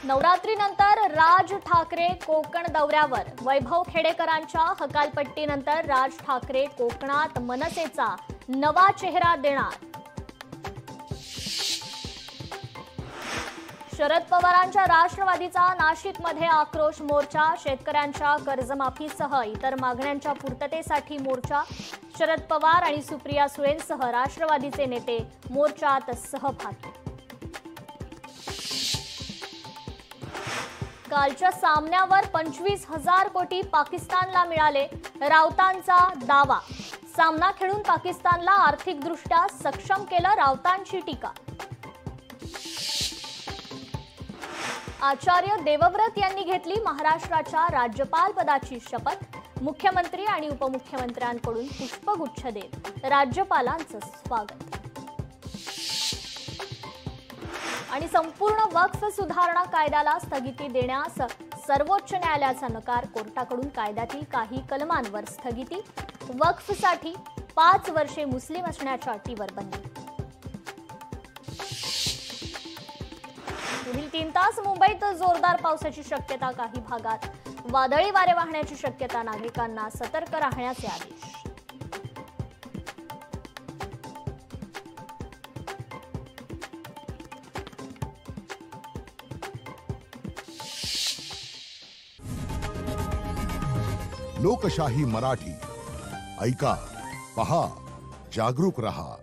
नवरात्रीनंतर राज ठाकरे कोकण दौऱ्यावर. वैभव खेडेकरांच्या हकालपट्टीनंतर राज ठाकरे कोकणात मनसेचा नवा चेहरा देणार. शरद पवारांच्या राष्ट्रवादीचा नाशिकमध्ये आक्रोश मोर्चा. शेतकऱ्यांच्या कर्जमाफीसह इतर मागण्यांच्या पूर्ततेसाठी मोर्चा. शरद पवार आणि सुप्रिया सुळेंसह राष्ट्रवादीचे नेते मोर्चात सहभागी. कालच्या सामन्यावर 25,000 कोटी पाकिस्तानला मिळाले. राऊतांचा दावा. सामना खेळून पाकिस्तानला आर्थिकदृष्ट्या सक्षम केलं, राऊतांची टीका. आचार्य देवव्रत यांनी घेतली महाराष्ट्राच्या राज्यपाल पदाची शपथ. मुख्यमंत्री आणि उपमुख्यमंत्र्यांकडून पुष्पगुच्छ देत राज्यपालांचं स्वागत. आणि संपूर्ण वक्फ सुधारणा कायद्याला स्थगिती देण्यास सर्वोच्च न्यायालयाचा नकार. कोर्टाकडून कायद्यातील काही कलमांवर स्थगिती. वक्फसाठी 5 वर्षे मुस्लिम असण्याच्या अटीवर बंदी. पुढील 3 तास मुंबईत जोरदार पावसाची शक्यता. काही भागात वादळी वारे वाहण्याची शक्यता. नागरिकांना सतर्क राहण्याचे आदेश. लोकशाही मराठी ऐका, पहा, जागरूक रहा.